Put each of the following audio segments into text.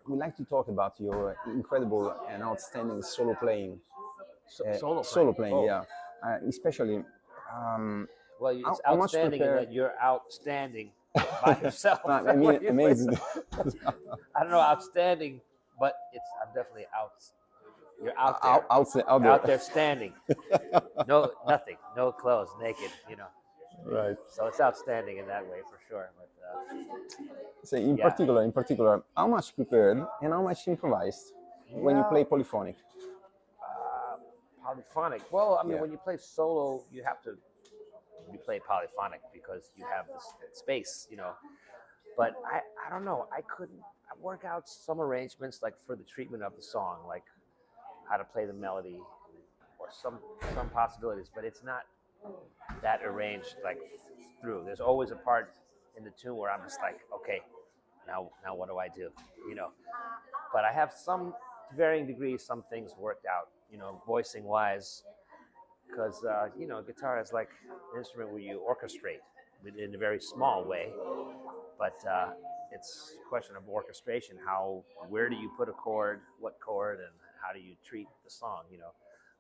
we like to talk about your incredible and outstanding solo playing. Solo Playing, playing. yeah. Especially, um, Well, it's how much outstanding in prepared? that you're outstanding by yourself. I when mean, you play. amazing. I don't know, outstanding, but I'm definitely out. You're out there, Out you're there. out there standing. No, nothing, no clothes, naked. Right. So it's outstanding in that way for sure. But So in yeah, particular, how much prepared and how much improvised when you yeah. play polyphonic? Polyphonic. Well, I mean, Yeah. when you play solo, you play polyphonic because you have this space. But I don't know. I work out some arrangements like for the treatment of the song, like how to play the melody or some possibilities, but it's not that arranged like through. There's always a part in the tune where I'm just like, okay, now what do I do? You know. But I have some to varying degrees, some things worked out, voicing wise, because guitar is like an instrument where you orchestrate in a very small way, but it's a question of orchestration. Where do you put a chord, what chord, and how do you treat the song?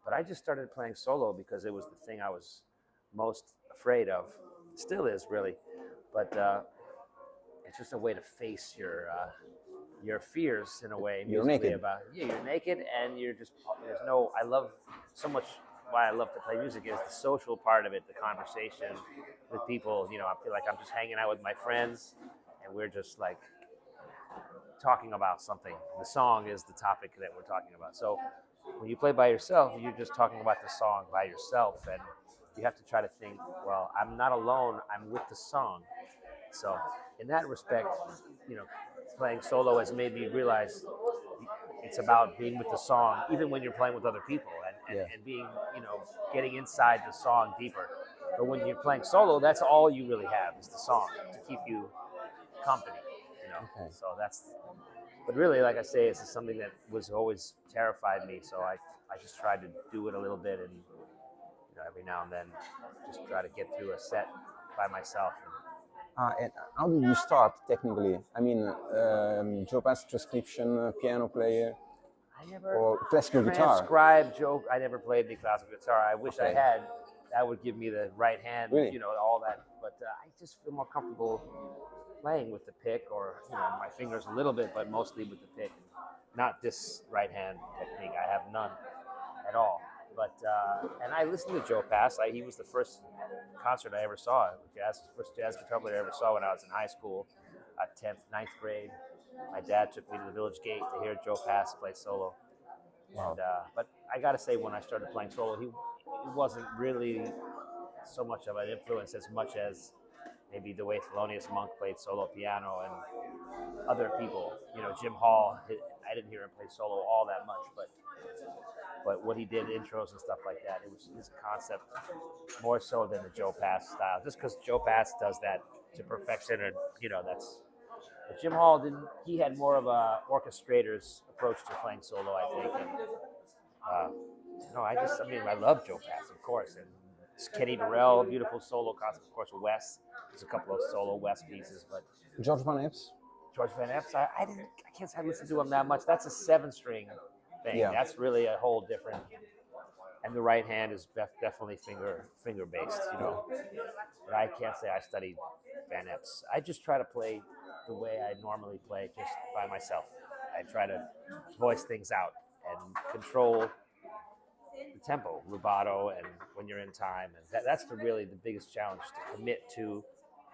But I just started playing solo because it was the thing I was most afraid of, still is really, but it's just a way to face your fears in a way, You're musically, naked. about you're naked and there's no. I love so much. Why I love to play music is the social part of it, the conversation with people. I feel like I'm just hanging out with my friends, and we're just like talking about something. The song is the topic that we're talking about. So when you play by yourself, you're just talking about the song by yourself, and you have to try to think, well, I'm not alone. I'm with the song. So in that respect, you know, playing solo has made me realize it's about being with the song, even when you're playing with other people, and being, getting inside the song deeper. But when you're playing solo, that's all you really have is the song to keep you company. Okay. So but really, like I say, it's something that was always terrified me. So I just tried to do it a little bit, and every now and then, just try to get through a set by myself. And how did you start technically? I mean, Joe Pass transcription, piano player, I never or classical guitar? transcribed joke. I never played the classical guitar. I wish I Okay. had. That would give me the right hand, Really? all that. But I just feel more comfortable playing with the pick, or my fingers a little bit, but mostly with the pick. Not this right hand technique. I have none at all. But and I listened to Joe Pass. He was the first concert I ever saw. First jazz guitar player I ever saw when I was in high school, 10th, 9th grade. My dad took me to the Village Gate to hear Joe Pass play solo. Wow. And but I got to say, when I started playing solo, he wasn't really so much of an influence as much as maybe the way Thelonious Monk played solo piano and other people. Jim Hall. I didn't hear him play solo all that much, but what he did, intros and stuff like that, it was his concept more so than the Joe Pass style. Just because Joe Pass does that to perfection, and that's. But Jim Hall didn't. He had more of a orchestrator's approach to playing solo, I think. And, no, I love Joe Pass, of course, and Kenny Burrell, beautiful solo concert, of course. Wes, there's a couple of solo Wes pieces, but George Van Epps? George Van Epps, I can't say I listened to him that much. That's a 7-string thing. Yeah. That's really a whole different. And the right hand is definitely finger based, But I can't say I studied Van Epps. I just try to play the way I normally play, just by myself. I try to voice things out and control the tempo, rubato, and when you're in time. And that's really the biggest challenge, to commit to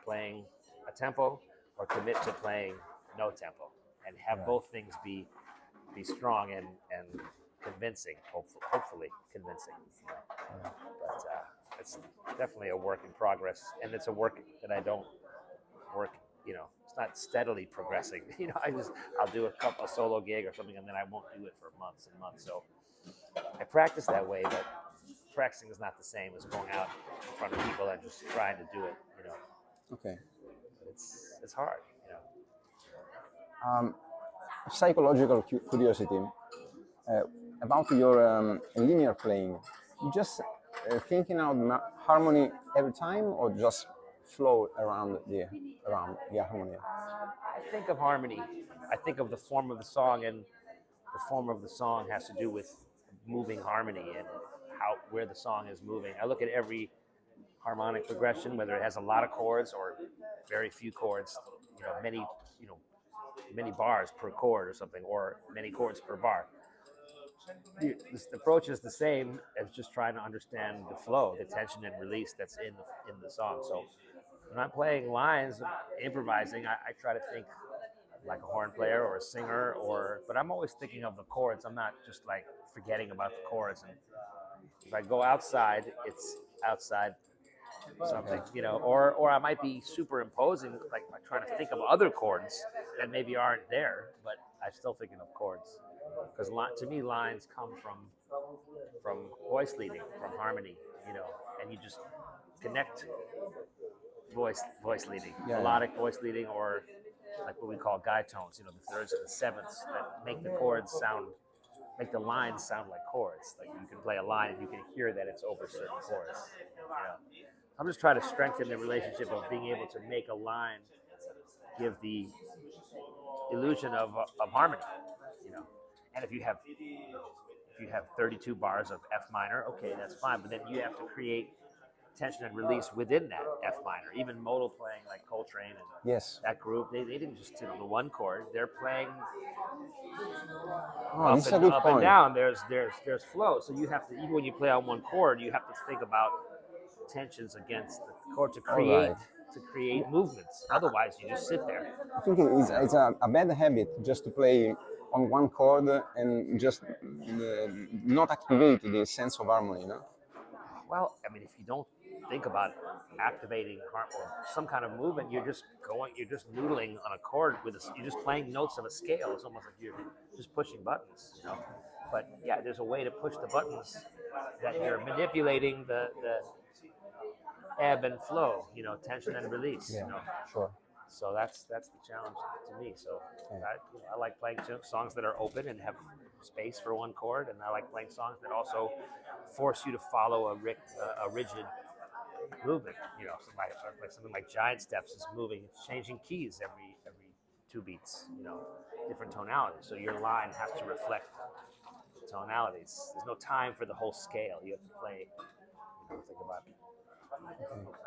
playing a tempo or commit to playing no tempo, and have both things be strong and convincing, hopefully convincing. But it's definitely a work in progress, and it's a work that I don't work. It's not steadily progressing. I'll do a solo gig or something, and then I won't do it for months and months. So I practice that way, but practicing is not the same as going out in front of people and just trying to do it. Okay. It's hard. Psychological curiosity about your linear playing. You just thinking out harmony every time, or just flow around the harmony? I think of harmony. I think of the form of the song, and the form of the song has to do with moving harmony and where the song is moving. I look at every harmonic progression, whether it has a lot of chords or very few chords, many bars per chord or something, or many chords per bar. This approach is the same as just trying to understand the flow, the tension and release that's in the song. So when I'm playing lines, improvising, I try to think like a horn player or a singer, but I'm always thinking of the chords. I'm not just like forgetting about the chords. And if I go outside, it's outside something, or I might be superimposing, like trying to think of other chords that maybe aren't there, but I'm still thinking of chords. Because to me, lines come from voice leading, from harmony, and you just connect voice leading, melodic voice leading, or like what we call guide tones, the thirds and the sevenths that make the chords make the lines sound like chords. Like you can play a line and you can hear that it's over certain chords. I'm just trying to strengthen the relationship of being able to make a line give the illusion of harmony, And if you have 32 bars of F minor, okay, that's fine. But then you have to create tension and release within that F minor. Even modal playing like Coltrane and that group, they didn't just the one chord. They're playing up and down. There's flow. So you have to, even when you play on one chord, you have to think about tensions against the chord to create movements. Otherwise, you just sit there. I think it's a bad habit just to play on one chord and just not activate the sense of harmony, Well, I mean, if you don't think about activating or some kind of movement, you're just noodling on a chord you're just playing notes of a scale. It's almost like you're just pushing buttons, But yeah, there's a way to push the buttons that you're manipulating the ebb and flow, tension and release, Sure. So that's the challenge to me. So I like playing songs that are open and have space for one chord, and I like playing songs that also force you to follow a rigid movement. Something like Giant Steps is moving, it's changing keys every 2 beats. Different tonalities. So your line has to reflect the tonalities. There's no time for the whole scale. You have to play. Think about.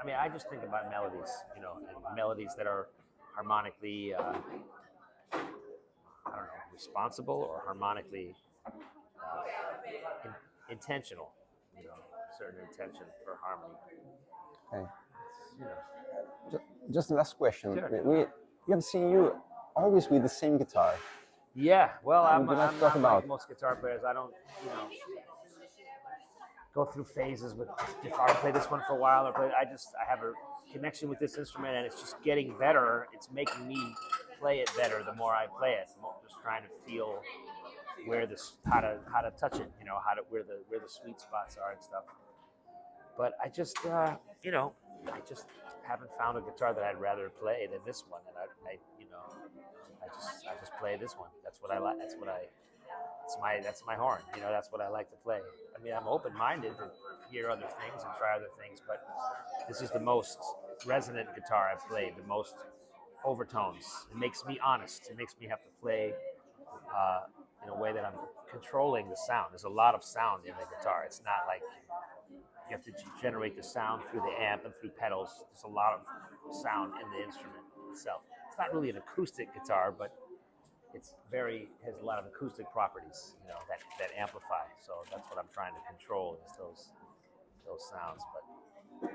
I mean, I just think about melodies. And melodies that are harmonically, responsible or harmonically intentional. Certain intention for harmony. Okay. Just the last question. Sure. We have seen you always with the same guitar. Yeah. Well, I'm not about like most guitar players. I don't, go through phases with if I play this one for a while I have a connection with this instrument and it's just getting better. It's making me play it better the more I play it. I'm just trying to feel how to touch it, where the sweet spots are and stuff. But I just I just haven't found a guitar that I'd rather play than this one, and I just play this one. That's what I like. That's my horn. That's what I like to play. I mean, I'm open-minded to hear other things and try other things, but this is the most resonant guitar I've played, the most overtones. It makes me honest. It makes me have to play in a way that I'm controlling the sound. There's a lot of sound in the guitar. It's not like you have to generate the sound through the amp and through pedals. There's a lot of sound in the instrument itself. It's not really an acoustic guitar, but has a lot of acoustic properties, that amplify. So that's what I'm trying to control is those sounds. But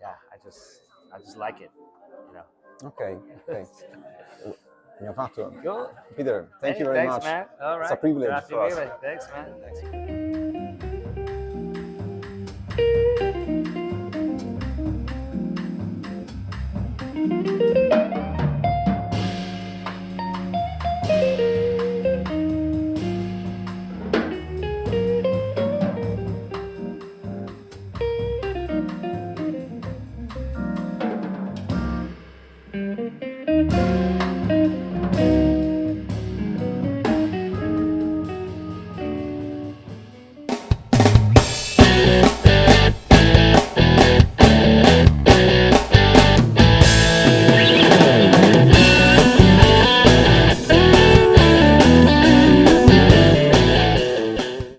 yeah, I just like it, Okay. Cool. Peter, thank you very much. Thanks, man. All right. It's a privilege for us. Thanks, man. Thanks.